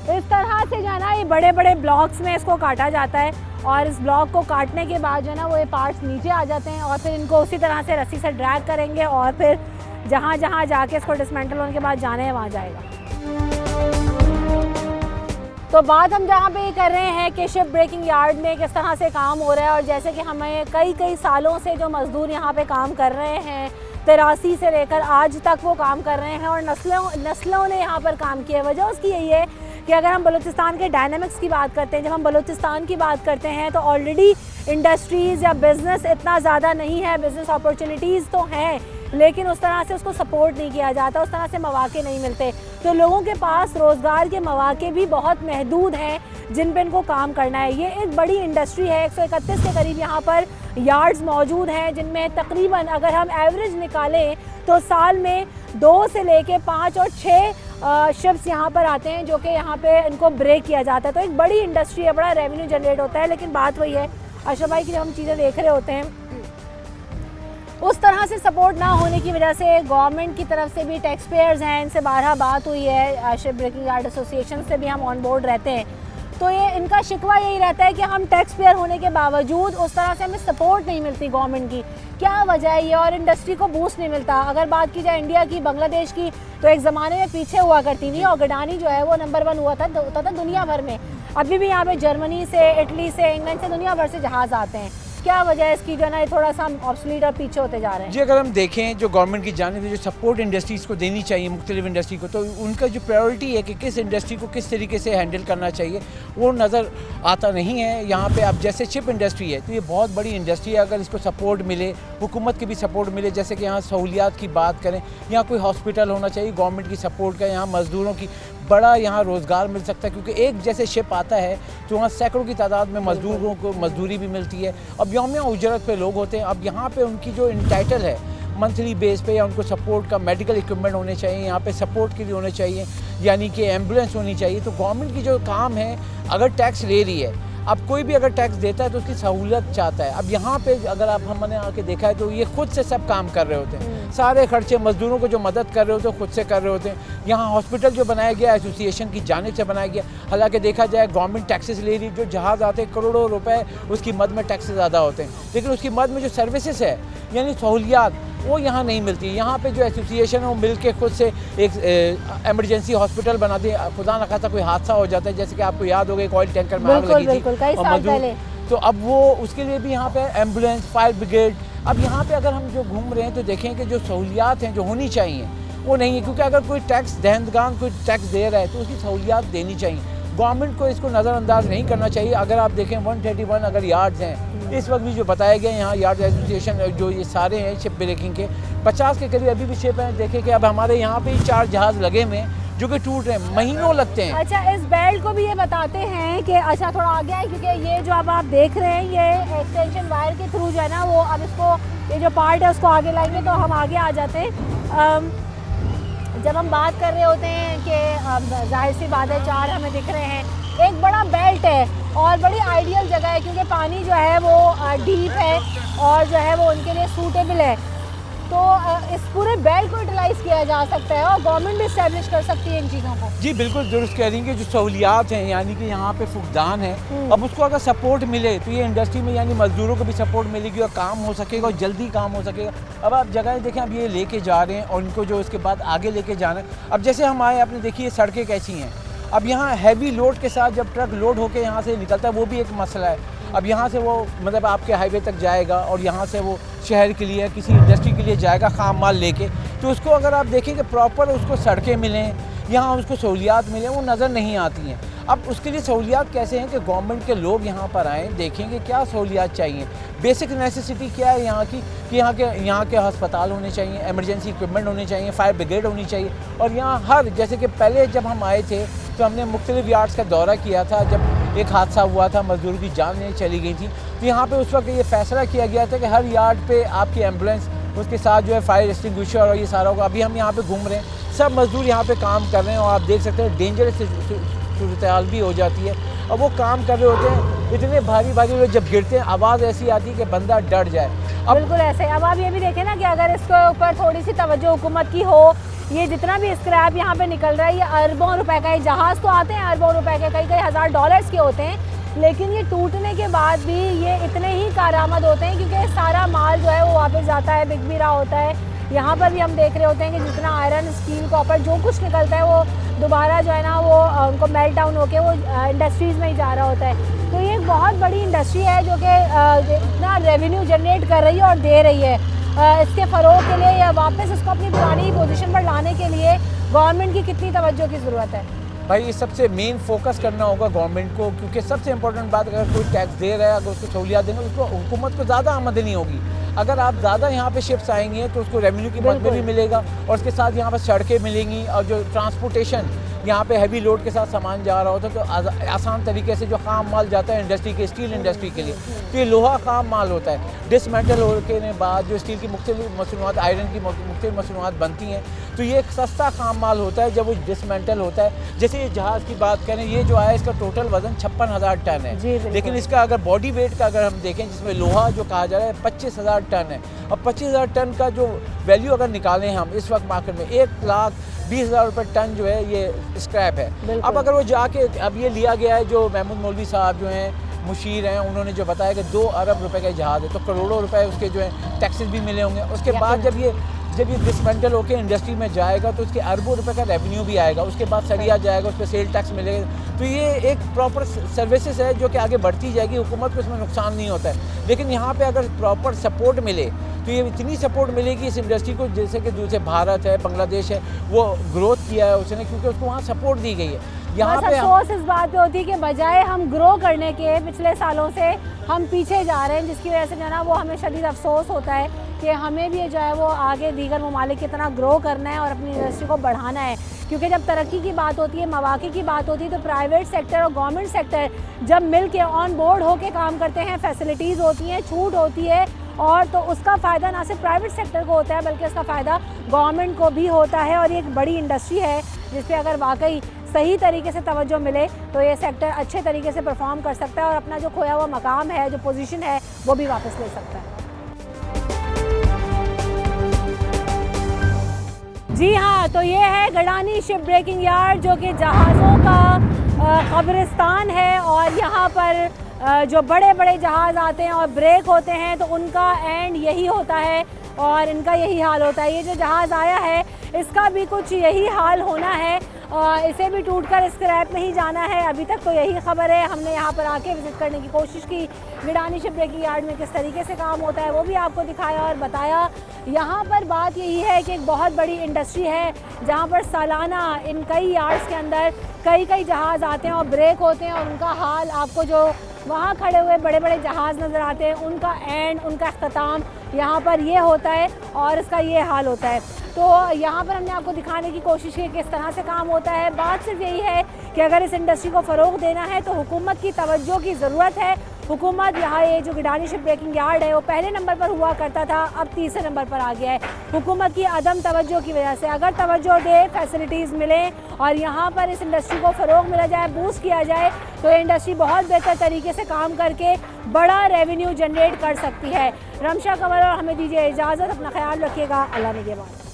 इस तरह से जो है ना ये बड़े बड़े ब्लॉक्स में इसको काटा जाता है और इस ब्लॉक को काटने के बाद जो है ना वो ये पार्ट्स नीचे आ जाते हैं और फिर इनको उसी तरह से रस्सी से ड्रैग करेंगे और फिर जहाँ जहाँ जाके इसको डिसमेंटल होने के बाद जाने हैं वहाँ जाएगा। तो बात हम जहाँ पे ये कर रहे हैं कि शिप ब्रेकिंग यार्ड में किस तरह से काम हो रहा है, और जैसे कि हमें कई सालों से जो मज़दूर यहाँ पे काम कर रहे हैं 83 से लेकर आज तक वो काम कर रहे हैं और नस्लों ने यहाँ पर काम किया है। वजह उसकी यही है कि अगर हम बलूचिस्तान के डायनामिक्स की बात करते हैं, जब हम बलूचिस्तान की बात करते हैं तो ऑलरेडी इंडस्ट्रीज़ या बिज़नेस इतना ज़्यादा नहीं है, बिज़नेस अपॉर्चुनिटीज़ तो हैं लेकिन उस तरह से उसको सपोर्ट नहीं किया जाता, उस तरह से मौके नहीं मिलते। तो लोगों के पास रोज़गार के मौके भी बहुत महदूद हैं जिन पे इनको काम करना है। ये एक बड़ी इंडस्ट्री है, 131 के करीब यहाँ पर यार्ड्स मौजूद हैं जिनमें तकरीबन अगर हम एवरेज निकालें तो साल में 2 से लेके 5 और 6 शिप्स यहाँ पर आते हैं जो कि यहाँ पे इनको ब्रेक किया जाता है। तो एक बड़ी इंडस्ट्री है, बड़ा रेवेन्यू जनरेट होता है। लेकिन बात वही है अशरफ भाई की, जब हम चीज़ें देख रहे होते हैं उस तरह से सपोर्ट ना होने की वजह से गवर्नमेंट की तरफ से भी टैक्स पेयर्स हैं, इनसे 12 बात हुई है, शिप ब्रेकिंग यार्ड एसोसिएशन से भी हम ऑन बोर्ड रहते हैं, तो ये इनका शिकवा यही रहता है कि हम टैक्स पेयर होने के बावजूद उस तरह से हमें सपोर्ट नहीं मिलती गवर्नमेंट की। क्या वजह है ये, और इंडस्ट्री को बूस्ट नहीं मिलता। अगर बात की जाए इंडिया की, बांग्लादेश की, तो एक ज़माने में पीछे हुआ करती थी और गडानी जो है वो नंबर 1 होता था दुनिया भर में। अभी भी यहाँ पे जर्मनी से, इटली से, इंग्लैंड से, दुनिया भर से जहाज़ आते हैं। क्या वजह है इसकी जो ना थोड़ा सा ऑब्सोलीट और पीछे होते जा रहे हैं? जी, अगर हम देखें जो गवर्नमेंट की जानिब से जो सपोर्ट इंडस्ट्रीज़ को देनी चाहिए मुख्तलिफ इंडस्ट्री को, तो उनका जो प्रायोरिटी है कि किस इंडस्ट्री को किस तरीके से हैंडल करना चाहिए वो नज़र आता नहीं है। यहाँ पे अब जैसे शिप इंडस्ट्री है तो ये बहुत बड़ी इंडस्ट्री है, अगर इसको सपोर्ट मिले, हुकूमत की भी सपोर्ट मिले, जैसे कि यहाँ सहूलियात की बात करें, यहाँ कोई हॉस्पिटल होना चाहिए गवर्नमेंट की सपोर्ट का, यहाँ मज़दूरों की बड़ा यहाँ रोज़गार मिल सकता है क्योंकि एक जैसे शिप आता है तो वहाँ सैकड़ों की तादाद में मज़दूरों को मजदूरी भी मिलती है। अब यौमिया उजरत पे लोग होते हैं, अब यहाँ पे उनकी जो इंटाइटल है मंथली बेस पे या उनको सपोर्ट का मेडिकल इक्विपमेंट होने चाहिए, यहाँ पे सपोर्ट के लिए होने चाहिए, यानी कि एम्बुलेंस होनी चाहिए। तो गवर्नमेंट की जो काम है, अगर टैक्स ले रही है, अब कोई भी अगर टैक्स देता है तो उसकी सहूलत चाहता है। अब यहाँ पे अगर आप हमने आके देखा है तो ये खुद से सब काम कर रहे होते हैं, सारे खर्चे मजदूरों को जो मदद कर रहे होते हैं खुद से कर रहे होते हैं। यहाँ हॉस्पिटल जो बनाया गया एसोसिएशन की जानिब से बनाया गया, हालांकि देखा जाए गवर्नमेंट टैक्सेस ले रही, जो जहाज़ आते हैं करोड़ों रुपए उसकी मद में टैक्स ज़्यादा होते हैं, लेकिन उसकी मद में जो सर्विसेज है यानी सहूलियात वो यहाँ नहीं मिलती। यहाँ पे जो एसोसिएशन है वो मिल के खुद से एक एमरजेंसी हॉस्पिटल बना दिए, खुदा न खासा कोई हादसा हो जाता है, जैसे कि आपको याद होगा एक ऑयल टैंकर में आग लगी थी और मजदूर, तो अब वो उसके लिए भी यहाँ पे एम्बुलेंस, फायर ब्रिगेड। अब यहाँ पे अगर हम जो घूम रहे हैं तो देखें कि जो सहूलियात हैं जो होनी चाहिए वो नहीं है, क्योंकि अगर कोई टैक्स दहंदगान कोई टैक्स दे रहा है तो उसकी सहूलियात देनी चाहिए। गवर्नमेंट को इसको नज़रअंदाज नहीं करना चाहिए। अगर आप देखें 131 अगर यार्ड्स हैं इस वक्त भी जो बताया गया यहाँ यार्ड एसोसिएशन जो ये सारे हैं शिप ब्रेकिंग के 50 के करीब अभी भी शिप हैं। देखें कि अब हमारे यहाँ पे 4 जहाज़ लगे हुए हैं जो कि टूट रहे हैं, महीनों लगते हैं। अच्छा, इस बेल्ट को भी ये बताते हैं कि अच्छा थोड़ा आगे है, क्योंकि ये जो अब आप देख रहे हैं ये एक्सटेंशन वायर के थ्रू जो है ना वो अब इसको ये जो पार्ट है उसको आगे लाएंगे तो हम आगे आ जाते हैं। जब हम बात कर रहे होते हैं कि जाहिर सी बात है, 4 हमें दिख रहे हैं, एक बड़ा बेल्ट है और बड़ी आइडियल जगह है क्योंकि पानी जो है वो डीप है और जो है वो उनके लिए सूटेबल है। तो इस पूरे बेल्ट को यूटिलाइज़ किया जा सकता है और गवर्नमेंट भी इस्टेब्लिश कर सकती है इन चीज़ों को। जी बिल्कुल दुरुस्त कह रही हैं कि जो सहूलियात हैं, यानी कि यहाँ पे फुकदान है, अब उसको अगर सपोर्ट मिले तो ये इंडस्ट्री में यानी मजदूरों को भी सपोर्ट मिलेगी और काम हो सकेगा और जल्दी काम हो सकेगा। अब आप जगह देखें, अब ये लेके जा रहे हैं और उनको जो उसके बाद आगे लेके जाना है। अब जैसे हम आए, आपने देखिए सड़कें कैसी हैं। अब यहाँ हैवी लोड के साथ जब ट्रक लोड होकर यहाँ से निकलता है वो भी एक मसला है। अब यहाँ से वो मतलब आपके हाईवे तक जाएगा और यहाँ से वो शहर के लिए किसी इंडस्ट्री के लिए जाएगा खाम माल लेके, तो उसको अगर आप देखें कि प्रॉपर उसको सड़कें मिलें, यहाँ उसको सहूलियात मिलें, वो नज़र नहीं आती हैं। अब उसके लिए सहूलियात कैसे हैं कि गवर्नमेंट के लोग यहाँ पर आएँ, देखेंगे क्या सहूलियात चाहिए, बेसिक नेसेसिटी क्या है यहाँ की, कि यहाँ के अस्पताल होने चाहिए, एमरजेंसी इक्विपमेंट होने चाहिए, फायर ब्रिगेड होनी चाहिए। और यहाँ हर, जैसे कि पहले जब हम आए थे तो हमने मुख्तलिफ यार्ड्स का दौरा किया था, जब एक हादसा हुआ था, मजदूर की जान नहीं चली गई थी, तो यहाँ पे उस वक्त ये फैसला किया गया था कि हर यार्ड पे आपकी एम्बुलेंस, उसके साथ जो है फायर एक्सटिंग्विशर और ये सारा होगा। अभी हम यहाँ पे घूम रहे हैं, सब मजदूर यहाँ पे काम कर रहे हैं और आप देख सकते हैं डेंजरस सूरत भी हो जाती है। और वो काम कर रहे होते हैं, इतने भारी भारी लोग जब गिरते हैं आवाज़ ऐसी आती है कि बंदा डर जाए। अब बिल्कुल ऐसे। अब आप ये भी देखें ना कि अगर इसके ऊपर थोड़ी सी तवज्जो हुकूमत की हो, ये जितना भी स्क्रैप यहाँ पे निकल रहा है, ये अरबों रुपए का है। जहाज़ तो आते हैं अरबों रुपए के, कई हज़ार डॉलर्स के होते हैं, लेकिन ये टूटने के बाद भी ये इतने ही कारआमद होते हैं क्योंकि सारा माल जो है वो वापस जाता है, बिक भी रहा होता है। यहाँ पर भी हम देख रहे होते हैं कि जितना आयरन, स्टील, कॉपर जो कुछ निकलता है वो दोबारा जो है ना वो उनको मेल्ट डाउन होकर वो इंडस्ट्रीज़ में ही जा रहा होता है। तो ये एक बहुत बड़ी इंडस्ट्री है जो कि इतना रेवेन्यू जनरेट कर रही है और दे रही है। इसके फ़रोग के लिए या वापस इसको अपनी पुरानी पोजीशन पर लाने के लिए गवर्नमेंट की कितनी तवज्जो की ज़रूरत है? भाई सबसे मेन फोकस करना होगा गवर्नमेंट को, क्योंकि सबसे इंपॉर्टेंट बात, अगर कोई टैक्स दे रहा है, अगर उसको सहूलियात देंगे, उसको हुकूमत को ज़्यादा आमदनी होगी। अगर आप ज़्यादा यहाँ पे शिफ्ट्स आएंगे तो उसको रेवेन्यू की मद में भी मिलेगा और उसके साथ यहाँ पर सड़कें मिलेंगी और जो ट्रांसपोर्टेशन यहाँ पे हैवी लोड के साथ सामान जा रहा होता है तो आसान तरीके से जो खाम माल जाता है इंडस्ट्री के, स्टील इंडस्ट्री के लिए, तो ये लोहा खाम माल होता है। डिसमेंटल होने के बाद जो स्टील की मुख्तलिफ मसनूआत, आयरन की मुख्तलिफ मसनूआत बनती हैं, तो ये एक सस्ता खाम माल होता है जब वो डिसमेंटल होता है। जैसे ये जहाज़ की बात करें, ये जो आया इसका टोटल वज़न 56,000 टन है, लेकिन इसका अगर बॉडी वेट का अगर हम देखें, जिसमें लोहा जो कहा जा रहा है 25,000 टन है। अब 25,000 टन का जो वैल्यू अगर निकालें हम इस वक्त मार्केट में, 1,20,000 रुपये टन जो है ये स्क्रैप है। अब अगर वो जाके, अब ये लिया गया है, जो महमूद मौलवी साहब जो हैं मुशीर हैं, उन्होंने जो बताया कि 2 अरब रुपए का जहाज़ है, तो करोड़ों रुपए उसके जो है टैक्सेस भी मिले होंगे। उसके बाद जब ये डिसमेंटल होकर इंडस्ट्री में जाएगा तो उसके अरबों रुपए का रेवेन्यू भी आएगा, उसके बाद सरिया जाएगा, उस पर सेल टैक्स मिलेगा। तो ये एक प्रॉपर सर्विसेज है जो कि आगे बढ़ती जाएगी, हुकूमत को इसमें नुकसान नहीं होता है। लेकिन यहाँ पे अगर प्रॉपर सपोर्ट मिले तो ये इतनी सपोर्ट मिलेगी इस इंडस्ट्री को, जैसे कि दूसरे भारत है, बांग्लादेश है, वो ग्रोथ किया है उसने, क्योंकि उसको वहाँ सपोर्ट दी गई है। यहाँ पे अफसोस इस बात पे होती है कि बजाय हम ग्रो करने के पिछले सालों से हम पीछे जा रहे हैं, जिसकी वजह से जो है ना वो हमें शदीद अफसोस होता है कि हमें भी जो है वो आगे दीगर ममालिक की तरह ग्रो करना है और अपनी इंडस्ट्री को बढ़ाना है। क्योंकि जब तरक्की की बात होती है, मौक़े की बात होती है, तो प्राइवेट सेक्टर और गवर्नमेंट सेक्टर जब मिल के ऑन बोर्ड होकर काम करते हैं, फैसिलिटीज़ होती हैं, छूट होती है, और तो उसका फ़ायदा ना सिर्फ प्राइवेट सेक्टर को होता है बल्कि उसका फ़ायदा गवर्नमेंट को भी होता है। और ये एक बड़ी इंडस्ट्री है जिस पे अगर वाकई सही तरीके से तवज्जो मिले तो ये सेक्टर अच्छे तरीके से परफॉर्म कर सकता है और अपना जो खोया हुआ मकाम है, जो पोजीशन है, वो भी वापस ले सकता है। जी हाँ, तो ये है गडानी शिप ब्रेकिंग यार्ड, जो कि जहाज़ों का कब्रिस्तान है। और यहाँ पर जो बड़े बड़े जहाज़ आते हैं और ब्रेक होते हैं तो उनका एंड यही होता है और इनका यही हाल होता है। ये जो जहाज़ आया है इसका भी कुछ यही हाल होना है, इसे भी टूटकर स्क्रैप में ही जाना है। अभी तक तो यही खबर है। हमने यहाँ पर आके विज़िट करने की कोशिश की, गडानी शिप ब्रेकिंग यार्ड में किस तरीके से काम होता है वो भी आपको दिखाया और बताया। यहाँ पर बात यही है कि एक बहुत बड़ी इंडस्ट्री है जहाँ पर सालाना इन कई यार्ड्स के अंदर कई जहाज़ आते हैं और ब्रेक होते हैं, और उनका हाल आपको जो वहाँ खड़े हुए बड़े बड़े जहाज़ नज़र आते हैं, उनका एंड, उनका अख्ताम यहाँ पर ये होता है और इसका ये हाल होता है। तो यहाँ पर हमने आपको दिखाने की कोशिश की किस तरह से काम होता है। बात सिर्फ यही है कि अगर इस इंडस्ट्री को फ़रोग़ देना है तो हुकूमत की तवज्जो की ज़रूरत है हुकूमत यहाँ ये जो गिडानी शिप ब्रेकिंग यार्ड है वो पहले नंबर पर हुआ करता था, अब तीसरे नंबर पर आ गया है। हुकूमत की अदम तवज्जो की वजह से अगर तवज्जो दे, फैसिलिटीज़ मिलें और यहाँ पर इस इंडस्ट्री को फ़रोग मिला जाए, बूस्ट किया जाए, तो ये इंडस्ट्री बहुत बेहतर तरीके से काम करके बड़ा रेवेन्यू जनरेट कर सकती है। रमशा कंवर और हमें दीजिए इजाज़त, अपना ख्याल रखिएगा, अल्लाह निगहबान।